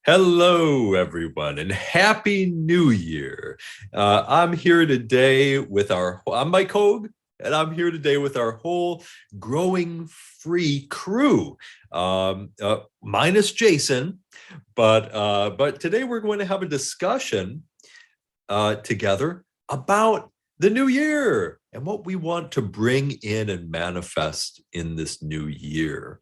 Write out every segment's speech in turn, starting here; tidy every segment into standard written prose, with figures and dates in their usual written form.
Hello, everyone, and Happy New Year. I'm here today with I'm Mike Hogue, and I'm here today with our whole Growing Free crew, minus Jason. But today we're going to have a discussion together about the new year and what we want to bring in and manifest in this new year.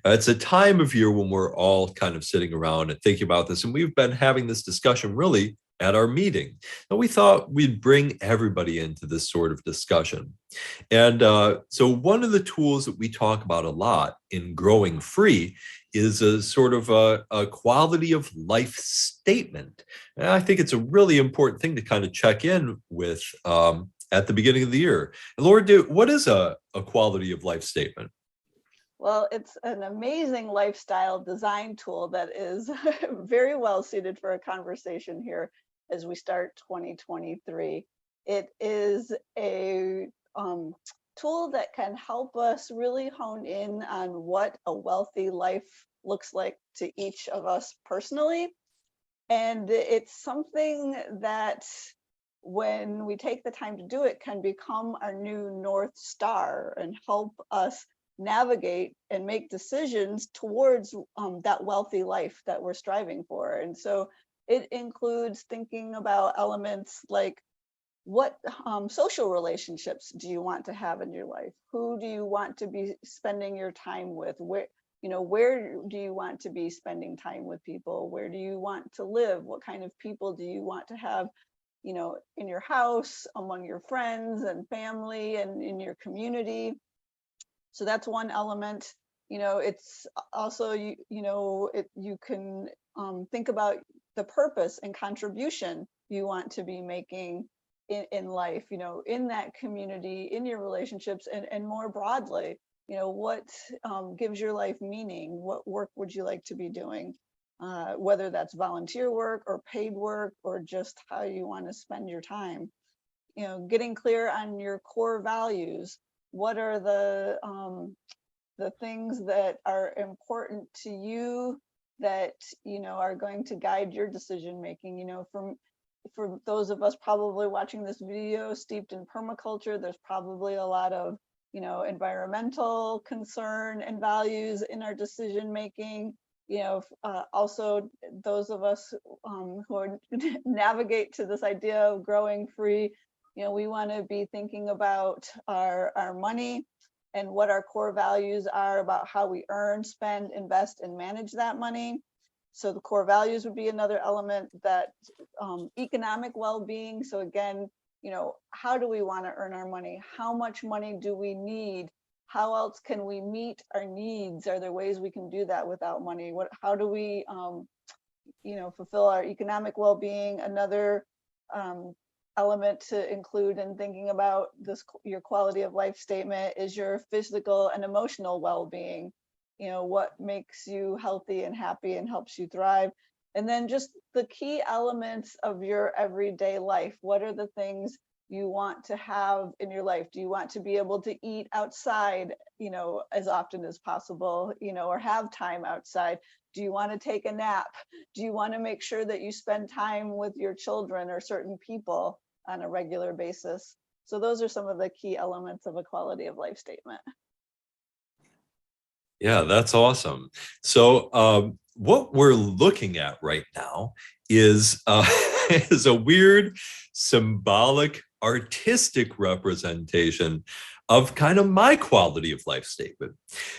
It's a time of year when we're all kind of sitting around and thinking about this, and we've been having this discussion really at our meeting. And we thought we'd bring everybody into this sort of discussion. And so one of the tools that we talk about a lot in Growing Free is a sort of a quality of life statement. And I think it's a really important thing to kind of check in with at the beginning of the year. And Laura, what is a quality of life statement? Well, it's an amazing lifestyle design tool that is very well suited for a conversation here as we start 2023. It is a tool that can help us really hone in on what a wealthy life looks like to each of us personally. And it's something that when we take the time to do it can become our new North Star and help us navigate and make decisions towards that wealthy life that we're striving for. And so it includes thinking about elements like what social relationships do you want to have in your life? Who do you want to be spending your time with? Where do you want to be spending time with people? Where do you want to live? What kind of people do you want to have, in your house, among your friends and family, and in your community? So that's one element. It's also, you can think about the purpose and contribution you want to be making in life, in that community, in your relationships, and more broadly, what gives your life meaning? What work would you like to be doing? Whether that's volunteer work or paid work or just how you want to spend your time. Getting clear on your core values. What are the things that are important to you that are going to guide your decision making? For those of us probably watching this video steeped in permaculture, there's probably a lot of environmental concern and values in our decision making. Also those of us who navigate to this idea of growing free, we want to be thinking about our money and what our core values are about how we earn, spend, invest, and manage that money. So the core values would be another element. That economic well-being. So again, how do we want to earn our money? How much money do we need? How else can we meet our needs? Are there ways we can do that without money? How do we fulfill our economic well-being? Another element to include in thinking about this, your quality of life statement, is your physical and emotional well-being. What makes you healthy and happy and helps you thrive? And then just the key elements of your everyday life. What are the things you want to have in your life? Do you want to be able to eat outside, as often as possible, or have time outside? Do you want to take a nap? Do you want to make sure that you spend time with your children or certain people on a regular basis? So those are some of the key elements of a quality of life statement. Yeah, that's awesome. So what we're looking at right now is is a weird symbolic artistic representation of kind of my quality of life statement.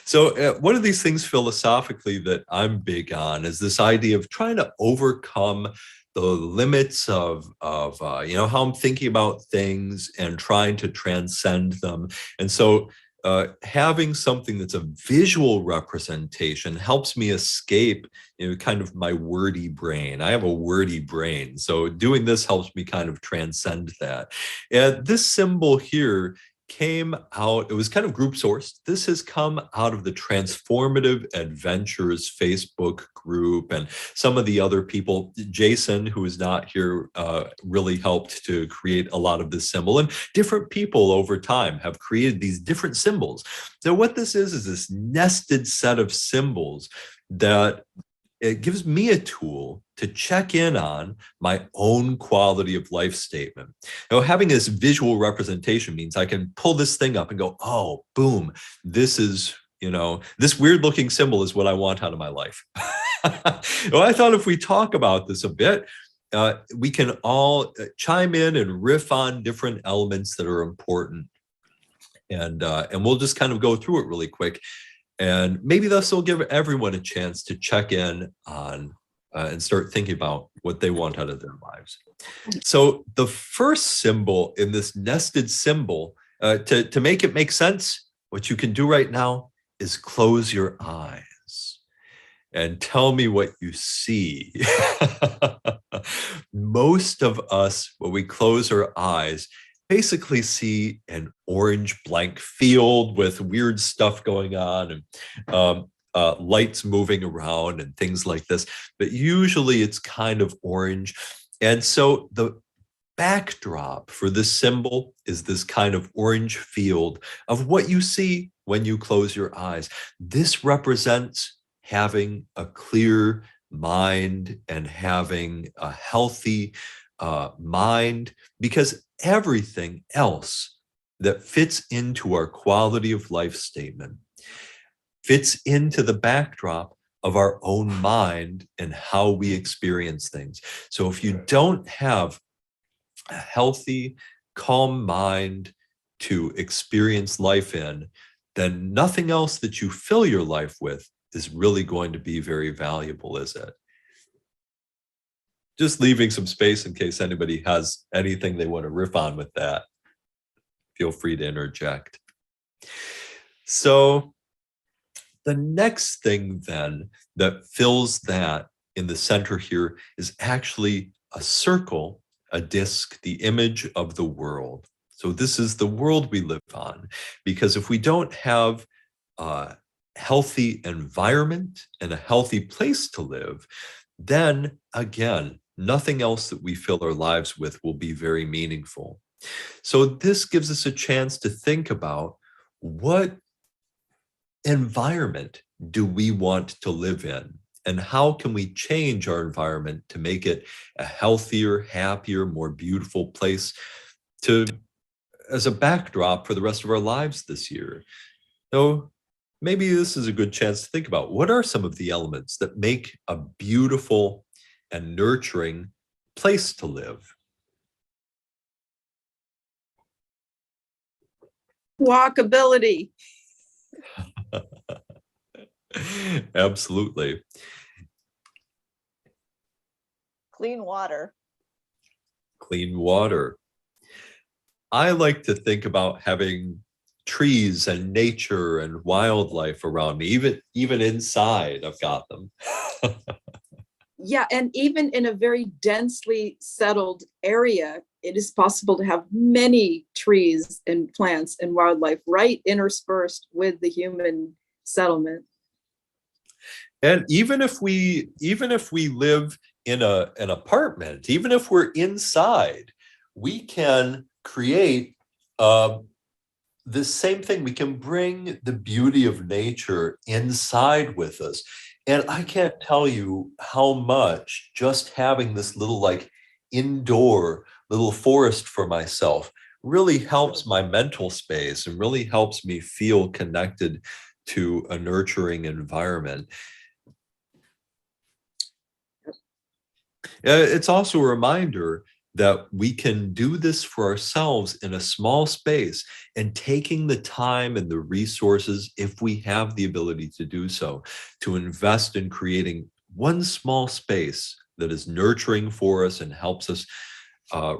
So one of these things philosophically that I'm big on is this idea of trying to overcome the limits of how I'm thinking about things and trying to transcend them. And so having something that's a visual representation helps me escape kind of my wordy brain. I have a wordy brain, so doing this helps me kind of transcend that. And this symbol here came out, it was kind of group sourced. This has come out of the Transformative Adventures Facebook group, and some of the other people. Jason, who is not here, really helped to create a lot of this symbol, and different people over time have created these different symbols. So what this is this nested set of symbols that it gives me a tool to check in on my own quality of life statement. Having this visual representation means I can pull this thing up and go, oh, boom, this is, this weird looking symbol is what I want out of my life. Well, I thought if we talk about this a bit, we can all chime in and riff on different elements that are important. And we'll just kind of go through it really quick. And maybe this will give everyone a chance to check in on and start thinking about what they want out of their lives. So the first symbol in this nested symbol, to make it make sense, what you can do right now is close your eyes and tell me what you see. Most of us, when we close our eyes, basically see an orange blank field with weird stuff going on and lights moving around and things like this. But usually it's kind of orange. And so the backdrop for this symbol is this kind of orange field of what you see when you close your eyes. This represents having a clear mind and having a healthy mind, because everything else that fits into our quality of life statement fits into the backdrop of our own mind and how we experience things. So if you don't have a healthy, calm mind to experience life in, then nothing else that you fill your life with is really going to be very valuable, is it? Just leaving some space in case anybody has anything they want to riff on with that. Feel free to interject. So the next thing then that fills that in the center here is actually a circle, a disc, the image of the world. So this is the world we live on, because if we don't have a healthy environment and a healthy place to live, then again, nothing else that we fill our lives with will be very meaningful. So this gives us a chance to think about, what environment do we want to live in? And how can we change our environment to make it a healthier, happier, more beautiful place as a backdrop for the rest of our lives this year? So maybe this is a good chance to think about, what are some of the elements that make a beautiful and nurturing place to live? Walkability. Absolutely. Clean water. Clean water. I like to think about having trees and nature and wildlife around me, even inside I've got them. Yeah, and even in a very densely settled area, it is possible to have many trees and plants and wildlife right interspersed with the human settlement. And even if we live in an apartment, even if we're inside, we can create the same thing. We can bring the beauty of nature inside with us. And I can't tell you how much just having this little indoor little forest for myself really helps my mental space and really helps me feel connected to a nurturing environment. It's also a reminder that we can do this for ourselves in a small space, and taking the time and the resources, if we have the ability to do so, to invest in creating one small space that is nurturing for us and helps us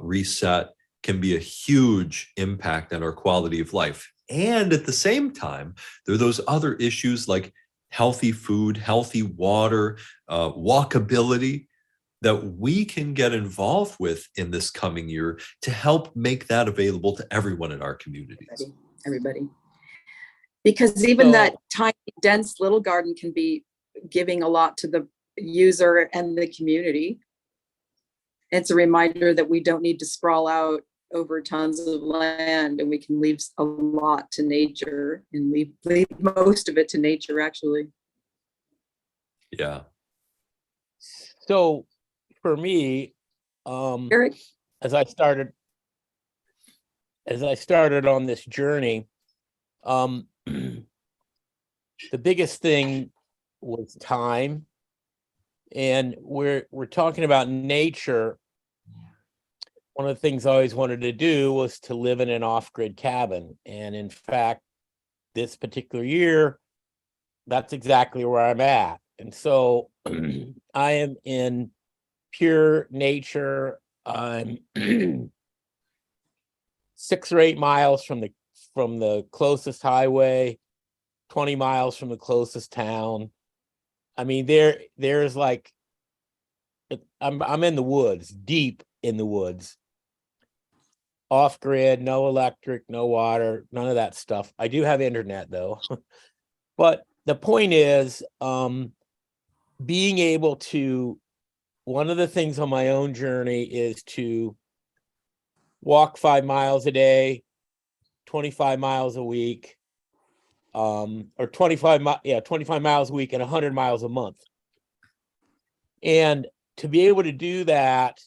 reset, can be a huge impact on our quality of life. And at the same time, there are those other issues like healthy food, healthy water, walkability, that we can get involved with in this coming year to help make that available to everyone in our communities. Everybody. Because even that tiny, dense little garden can be giving a lot to the user and the community. It's a reminder that we don't need to sprawl out over tons of land, and we can leave a lot to nature, and leave most of it to nature, actually. Yeah. So for me, Eric, as I started on this journey, the biggest thing was time. And we're talking about nature. One of the things I always wanted to do was to live in an off-grid cabin. And in fact, this particular year, that's exactly where I'm at. And so I am in pure nature. I'm 6 or 8 miles from the closest highway, 20 miles from the closest town. I mean, there's like, I'm in the woods, deep in the woods, off grid, no electric, no water, none of that stuff. I do have internet though. But the point is, being able to, one of the things on my own journey is to walk 5 miles a day, 25 miles a week, or 25 miles a week and 100 miles a month. And to be able to do that,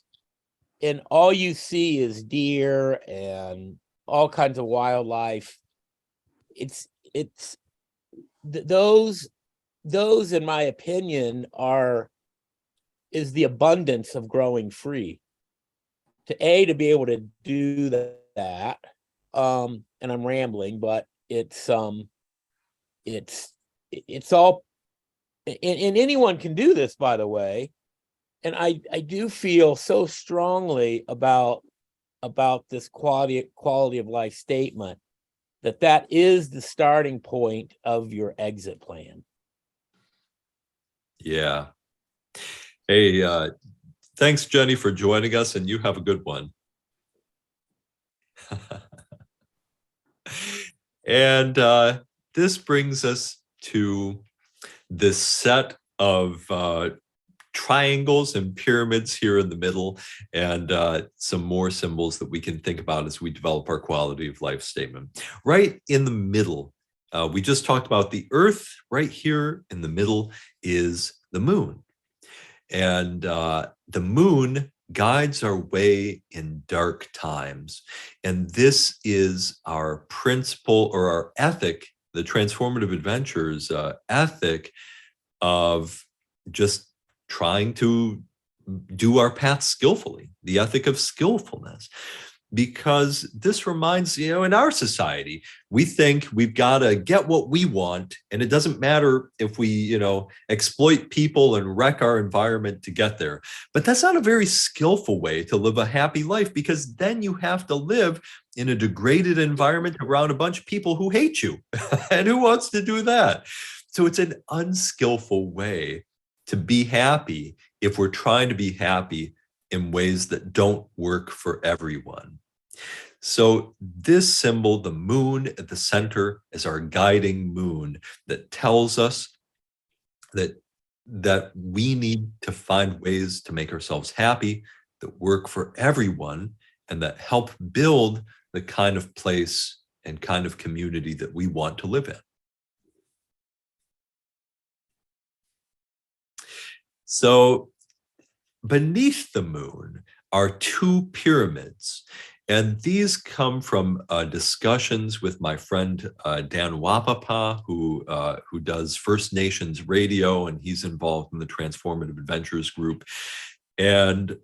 and all you see is deer and all kinds of wildlife, those in my opinion is the abundance of growing free. To be able to do that, and I'm rambling, but it's all, and anyone can do this, by the way. And I do feel so strongly about this quality of life statement, that is the starting point of your exit plan. Yeah. Hey, thanks, Jenny, for joining us, and you have a good one. And this brings us to this set of triangles and pyramids here in the middle, and some more symbols that we can think about as we develop our quality of life statement. Right in the middle, we just talked about the Earth. Right here in the middle is the moon. And the moon guides our way in dark times. And this is our principle, or our ethic, the Transformative Adventures ethic of just trying to do our path skillfully, the ethic of skillfulness. Because this reminds, in our society, we think we've got to get what we want, and it doesn't matter if we, exploit people and wreck our environment to get there. But that's not a very skillful way to live a happy life, because then you have to live in a degraded environment around a bunch of people who hate you. And who wants to do that? So it's an unskillful way to be happy if we're trying to be happy in ways that don't work for everyone. So this symbol, the moon at the center, is our guiding moon that tells us that we need to find ways to make ourselves happy, that work for everyone, and that help build the kind of place and kind of community that we want to live in. So beneath the moon are 2 pyramids, and these come from discussions with my friend Dan Wapapa, who does First Nations radio, and he's involved in the Transformative Adventures group. And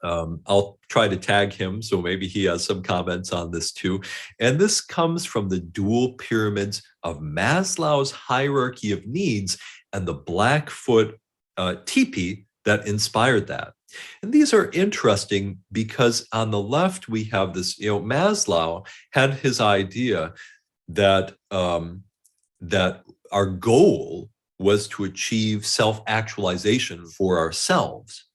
I'll try to tag him, so maybe he has some comments on this too. And this comes from the dual pyramids of Maslow's hierarchy of needs and the Blackfoot teepee that inspired that. And these are interesting because on the left we have this, Maslow had his idea that that our goal was to achieve self-actualization for ourselves.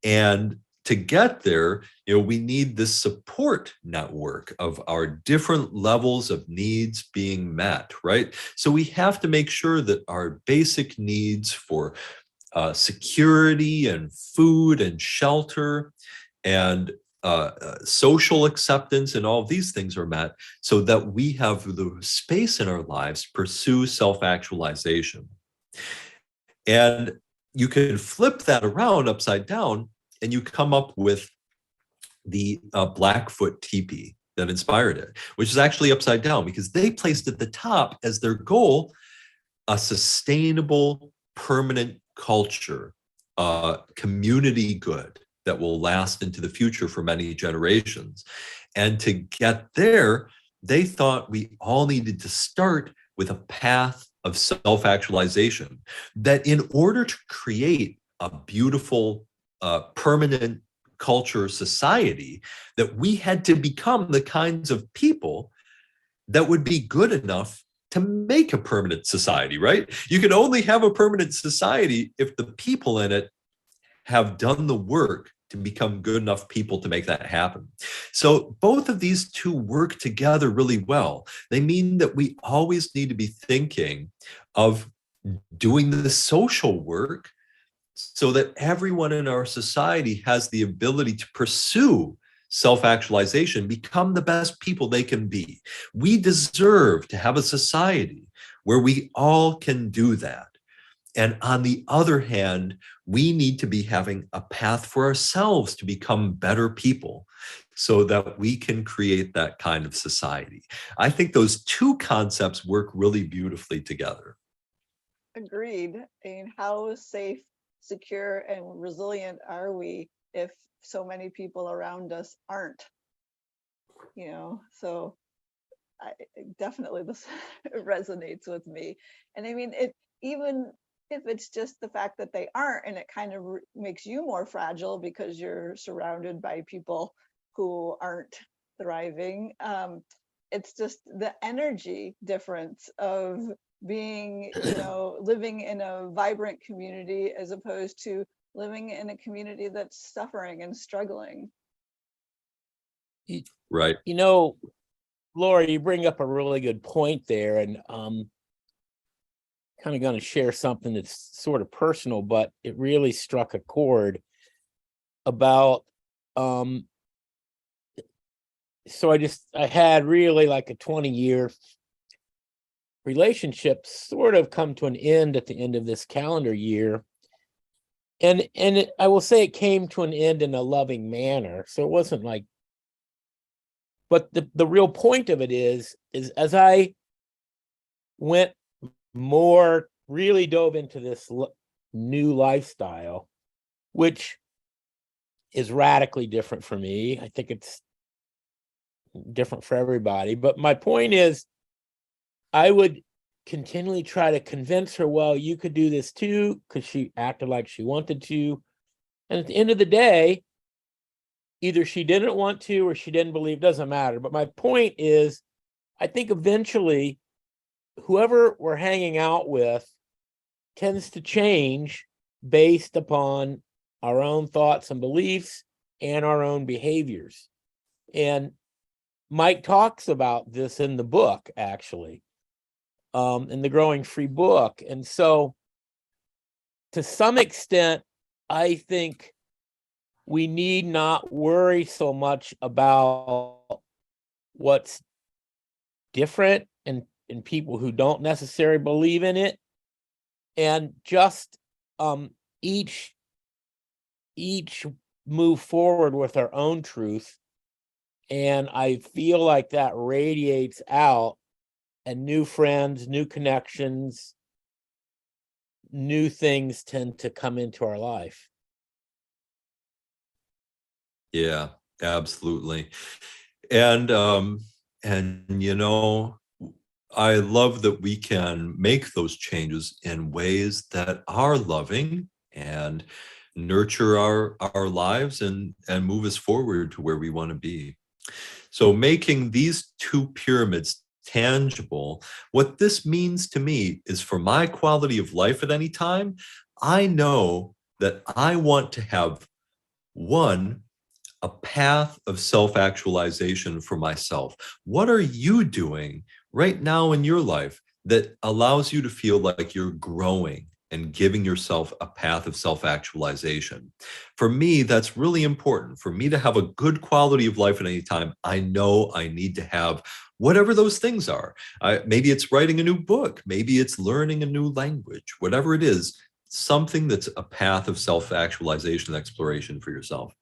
And to get there, we need this support network of our different levels of needs being met, right? So we have to make sure that our basic needs for security and food and shelter and social acceptance and all of these things are met, so that we have the space in our lives to pursue self-actualization. And you can flip that around upside down and you come up with the Blackfoot teepee that inspired it, which is actually upside down because they placed at the top as their goal a sustainable, permanent culture, community good that will last into the future for many generations. And to get there, they thought we all needed to start with a path of self-actualization, that in order to create a beautiful, permanent culture society, that we had to become the kinds of people that would be good enough to make a permanent society, right? You can only have a permanent society if the people in it have done the work to become good enough people to make that happen. So both of these two work together really well. They mean that we always need to be thinking of doing the social work so that everyone in our society has the ability to pursue self-actualization, become the best people they can be. We deserve to have a society where we all can do that. And on the other hand, we need to be having a path for ourselves to become better people so that we can create that kind of society. I think those two concepts work really beautifully together. Agreed. And how safe, secure, and resilient are we if so many people around us aren't? You know, so definitely this resonates with me. And I mean, even if it's just the fact that they aren't, and it kind of makes you more fragile because you're surrounded by people who aren't thriving. It's just the energy difference of being, living in a vibrant community as opposed to living in a community that's suffering and struggling. Right. Laura, you bring up a really good point there, and kind of going to share something that's sort of personal, but it really struck a chord about so I had really like a 20-year relationship sort of come to an end at the end of this calendar year. And I will say it came to an end in a loving manner. So it wasn't like, but the real point of it is as I went more, really dove into this new lifestyle, which is radically different for me. I think it's different for everybody. But my point is, I would continually try to convince her, well, you could do this too, because she acted like she wanted to. And at the end of the day, either she didn't want to or she didn't believe, doesn't matter. But my point is, I think eventually whoever we're hanging out with tends to change based upon our own thoughts and beliefs and our own behaviors. And Mike talks about this in the book, actually, in the Growing Free book. And so to some extent, I think we need not worry so much about what's different in people who don't necessarily believe in it, and just each move forward with our own truth. And I feel like that radiates out, and new friends, new connections, new things tend to come into our life. Yeah, absolutely. And I love that we can make those changes in ways that are loving and nurture our lives and move us forward to where we want to be. So making these two pyramids tangible, what this means to me is, for my quality of life at any time, I know that I want to have a path of self-actualization for myself. What are you doing right now in your life that allows you to feel like you're growing and giving yourself a path of self-actualization? For me, that's really important. For me to have a good quality of life at any time, I know I need to have whatever those things are. Maybe it's writing a new book. Maybe it's learning a new language. Whatever it is, something that's a path of self-actualization and exploration for yourself.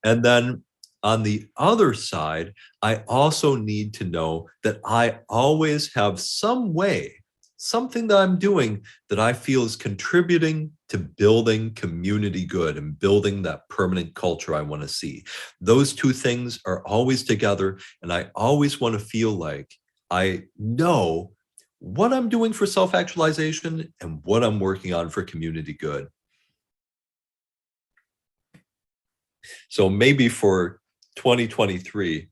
And then on the other side, I also need to know that I always have some way, something that I'm doing that I feel is contributing to building community good and building that permanent culture I want to see. Those two things are always together, and I always want to feel like I know what I'm doing for self-actualization and what I'm working on for community good. So maybe for 2023,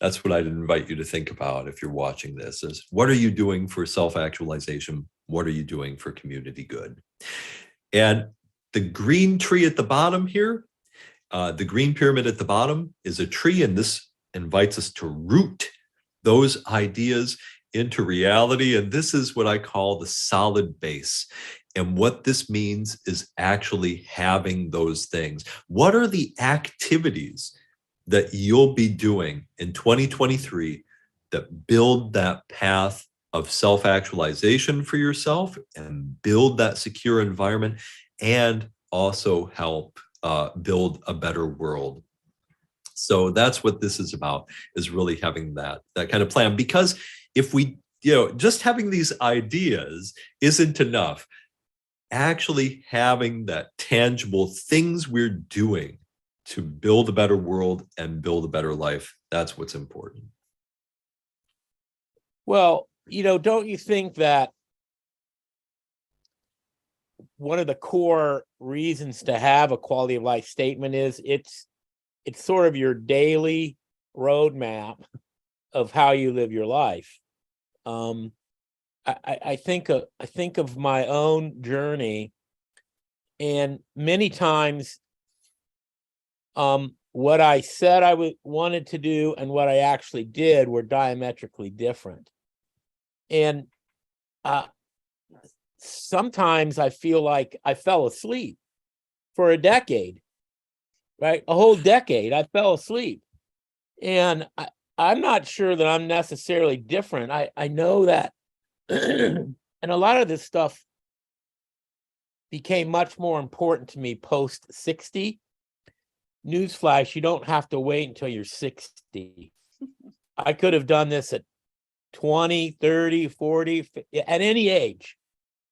that's what I'd invite you to think about if you're watching this, is what are you doing for self-actualization? What are you doing for community good? And the green tree at the bottom here, the green pyramid at the bottom is a tree, and this invites us to root those ideas into reality. And this is what I call the solid base. And what this means is actually having those things. What are the activities that you'll be doing in 2023 that build that path of self-actualization for yourself and build that secure environment and also help build a better world? So that's what this is about, is really having that kind of plan. Because if we, just having these ideas isn't enough. Actually having that tangible things we're doing to build a better world and build a better life, that's what's important. Well, don't you think that one of the core reasons to have a quality of life statement is it's sort of your daily roadmap of how you live your life? I think of my own journey, and many times what I said I wanted to do and what I actually did were diametrically different. And sometimes I feel like I fell asleep for a decade, right? A whole decade, I fell asleep. And I'm not sure that I'm necessarily different. I know that, and a lot of this stuff became much more important to me post 60. Newsflash, you don't have to wait until you're 60. I could have done this at 20, 30, 40, at any age.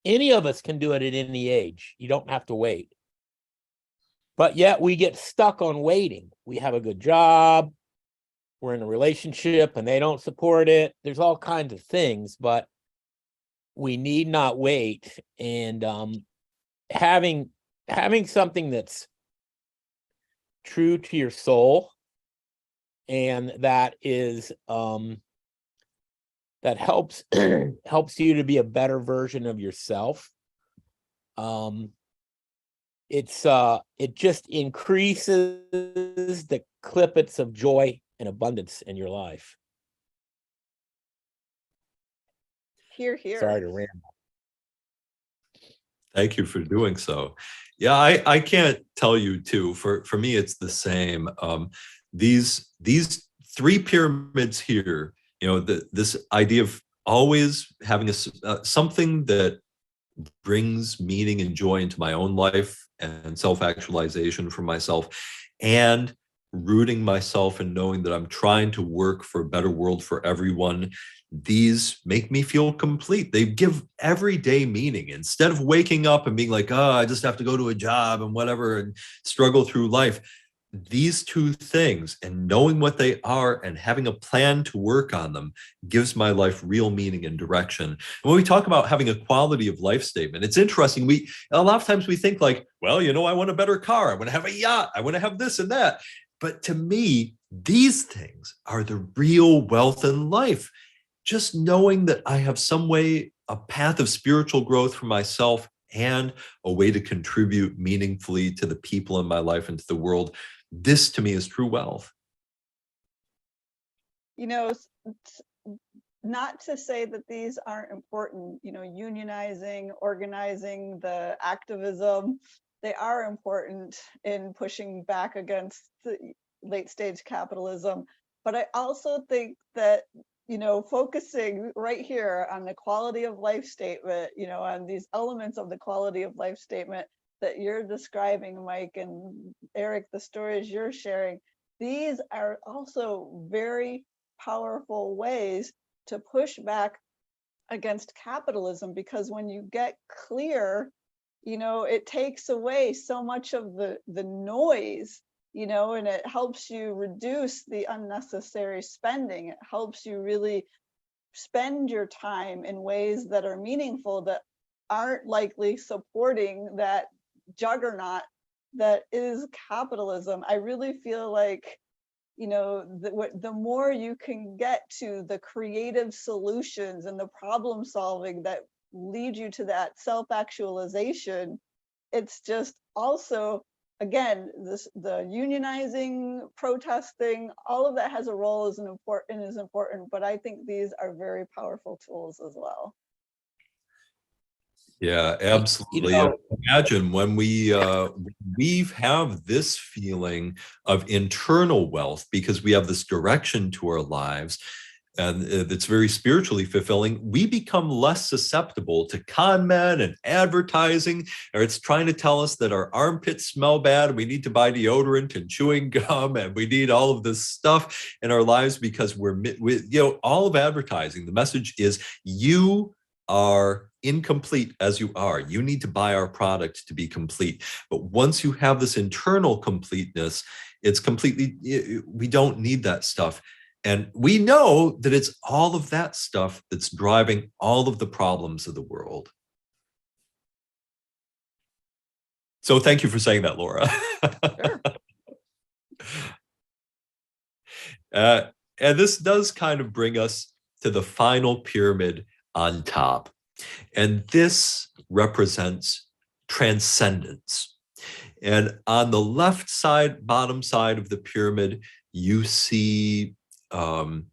Any of us can do it at any age. You don't have to wait. But yet we get stuck on waiting. We have a good job, we're in a relationship and they don't support it. There's all kinds of things, but we need not wait. And having something that's true to your soul and that is that helps you to be a better version of yourself. It just increases the clippets of joy and abundance in your life. Hear, hear. Sorry to ramble. Thank you for doing so. Yeah, I can't tell you too. For me, it's the same. These three pyramids here, this idea of always having something that brings meaning and joy into my own life and self-actualization for myself, and rooting myself and knowing that I'm trying to work for a better world for everyone. These make me feel complete. They give everyday meaning. Instead of waking up and being like, oh, I just have to go to a job and whatever and struggle through life. These two things and knowing what they are and having a plan to work on them gives my life real meaning and direction. And when we talk about having a quality of life statement, it's interesting. A lot of times we think like, well, I want a better car. I want to have a yacht. I want to have this and that. But to me, these things are the real wealth in life. Just knowing that I have some way, a path of spiritual growth for myself and a way to contribute meaningfully to the people in my life and to the world. This to me is true wealth. Not to say that these aren't important, unionizing, organizing, the activism, they are important in pushing back against the late stage capitalism. But I also think that focusing right here on the quality of life statement, on these elements of the quality of life statement that you're describing, Mike and Eric, the stories you're sharing, these are also very powerful ways to push back against capitalism, because when you get clear, it takes away so much of the noise, and it helps you reduce the unnecessary spending. It helps you really spend your time in ways that are meaningful, that aren't likely supporting that juggernaut that is capitalism. I really feel like, the more you can get to the creative solutions and the problem solving that lead you to that self-actualization, it's just also, again, the unionizing, protesting, all of that has a role, is important, but I think these are very powerful tools as well. Yeah, absolutely. Imagine when we have this feeling of internal wealth, because we have this direction to our lives, and it's very spiritually fulfilling, we become less susceptible to con men and advertising, or it's trying to tell us that our armpits smell bad, we need to buy deodorant and chewing gum, and we need all of this stuff in our lives, because we're all of advertising. The message is, you are incomplete as you are. You need to buy our product to be complete. But once you have this internal completeness, it's completely, we don't need that stuff. And we know that it's all of that stuff that's driving all of the problems of the world. So thank you for saying that, Laura. Sure. And this does kind of bring us to the final pyramid on top. And this represents transcendence. And on the left side, bottom side of the pyramid, you see the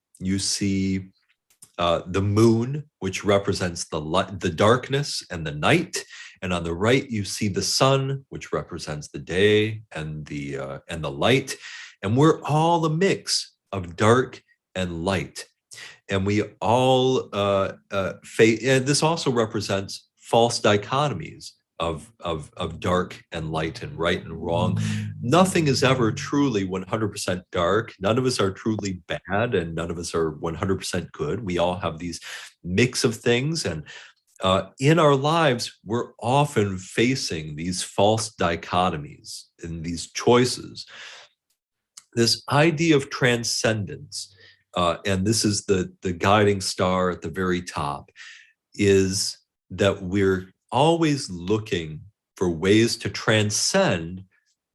moon, which represents the darkness and the night. And on the right, you see the sun, which represents the day and the light. And we're all a mix of dark and light. And we all and this also represents false dichotomies of dark and light and right and wrong. Nothing is ever truly 100% dark. None of us are truly bad, and none of us are 100% good. We all have these mix of things, and in our lives, we're often facing these false dichotomies and these choices. This idea of transcendence, and this is the guiding star at the very top, is that we're always looking for ways to transcend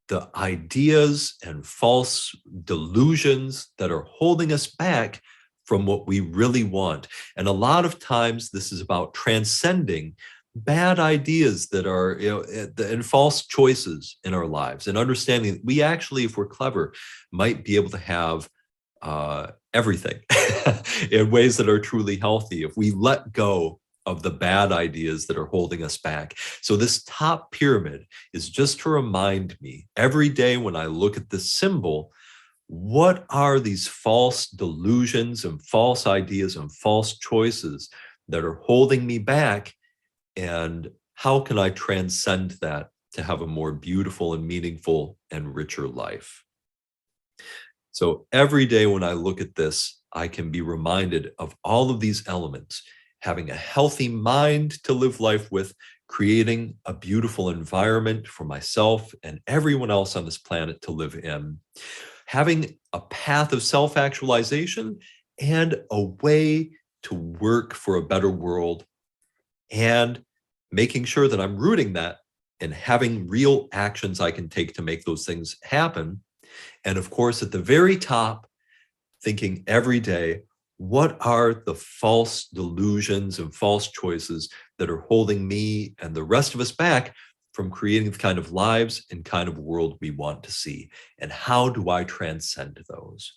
the ideas and false delusions that are holding us back from what we really want. And a lot of times this is about transcending bad ideas that are, and false choices in our lives, and understanding that we actually, if we're clever, might be able to have everything in ways that are truly healthy if we let go of the bad ideas that are holding us back. So this top pyramid is just to remind me every day when I look at this symbol, what are these false delusions and false ideas and false choices that are holding me back, and how can I transcend that to have a more beautiful and meaningful and richer life? So every day when I look at this, I can be reminded of all of these elements: having a healthy mind to live life with, creating a beautiful environment for myself and everyone else on this planet to live in, having a path of self-actualization and a way to work for a better world, and making sure that I'm rooting that and having real actions I can take to make those things happen. And of course, at the very top, thinking every day, what are the false delusions and false choices that are holding me and the rest of us back from creating the kind of lives and kind of world we want to see? And how do I transcend those?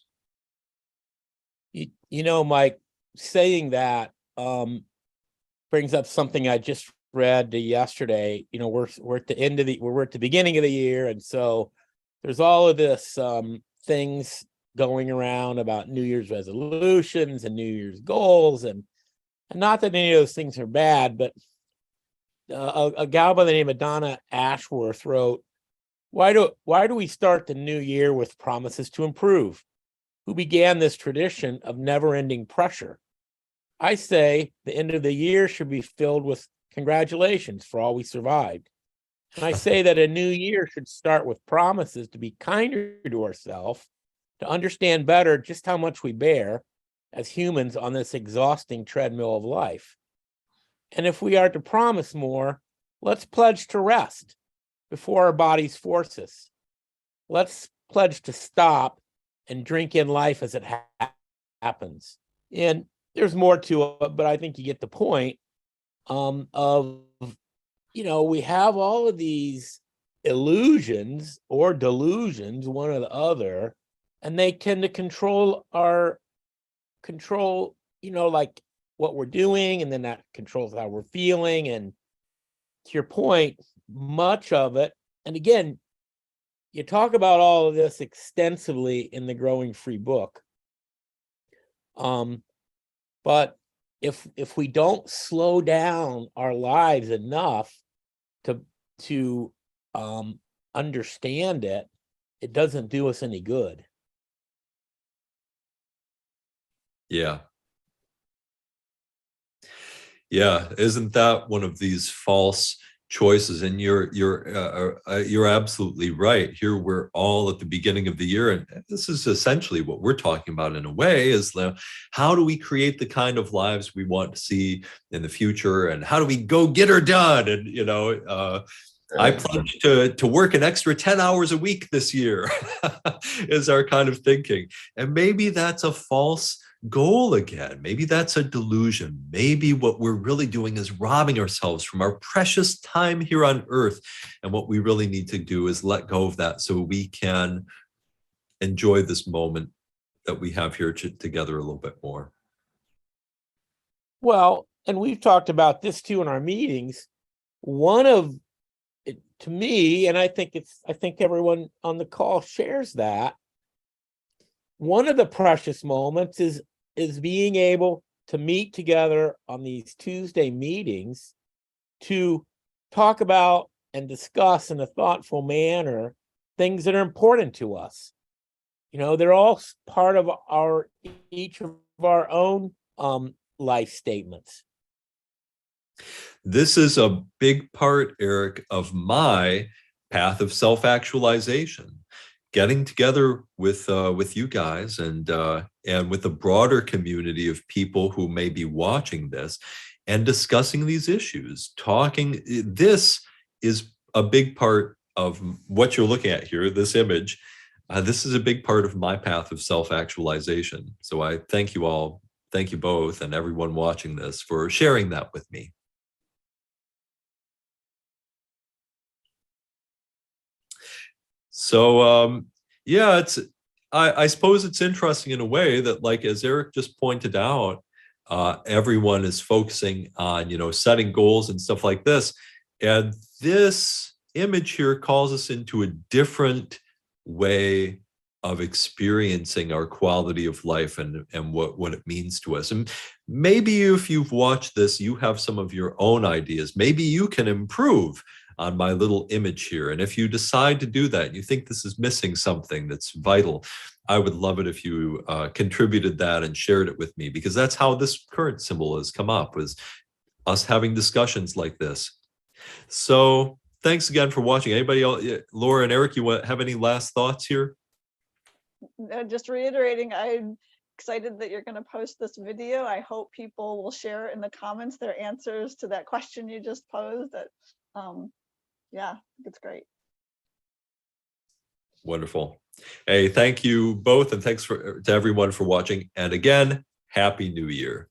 Mike, saying that brings up something I just read yesterday. We're at the beginning of the year, and so there's all of this things going around about New Year's resolutions and New Year's goals, and not that any of those things are bad, but a gal by the name of Donna Ashworth wrote, why do we start the new year with promises to improve? Who began this tradition of never-ending pressure? I say the end of the year should be filled with congratulations for all we survived. And I say that a new year should start with promises to be kinder to ourselves, to understand better just how much we bear as humans on this exhausting treadmill of life. And if we are to promise more, let's pledge to rest before our bodies force us. Let's pledge to stop and drink in life as it happens. And there's more to it, but I think you get the point of, we have all of these illusions or delusions, one or the other, and they tend to control, like what we're doing, and then that controls how we're feeling. And to your point, much of it, and again, you talk about all of this extensively in the Growing Free book. But if we don't slow down our lives enough to understand it, it doesn't do us any good. Yeah. Yeah, isn't that one of these false choices? And you're absolutely right. Here we're all at the beginning of the year, and this is essentially what we're talking about in a way, is how do we create the kind of lives we want to see in the future, and how do we go get her done? And I pledge to work an extra 10 hours a week this year is our kind of thinking. And maybe that's a false goal again. Maybe that's a delusion. Maybe what we're really doing is robbing ourselves from our precious time here on earth. And what we really need to do is let go of that so we can enjoy this moment that we have here together a little bit more. Well, and we've talked about this too in our meetings. One of it, to me, and I think everyone on the call shares that, one of the precious moments is being able to meet together on these Tuesday meetings to talk about and discuss in a thoughtful manner things that are important to us. They're all part of each of our own life statements. This is a big part, Eric, of my path of self-actualization. Getting together with you guys and with a broader community of people who may be watching this and discussing these issues, this is a big part of what you're looking at here, this image. This is a big part of my path of self-actualization. So I thank you all. Thank you both and everyone watching this for sharing that with me. So yeah, I suppose it's interesting in a way that, like, as Eric just pointed out, everyone is focusing on, setting goals and stuff like this. And this image here calls us into a different way of experiencing our quality of life and what it means to us. And maybe if you've watched this, you have some of your own ideas. Maybe you can improve on my little image here. And if you decide to do that, you think this is missing something that's vital, I would love it if you contributed that and shared it with me, because that's how this current symbol has come up, was us having discussions like this. So thanks again for watching. Anybody else, Laura and Eric, you have any last thoughts here? Just reiterating, I'm excited that you're going to post this video. I hope people will share in the comments their answers to that question you just posed. That yeah, it's great. Wonderful. Hey, thank you both, and thanks to everyone for watching. And again, Happy New Year.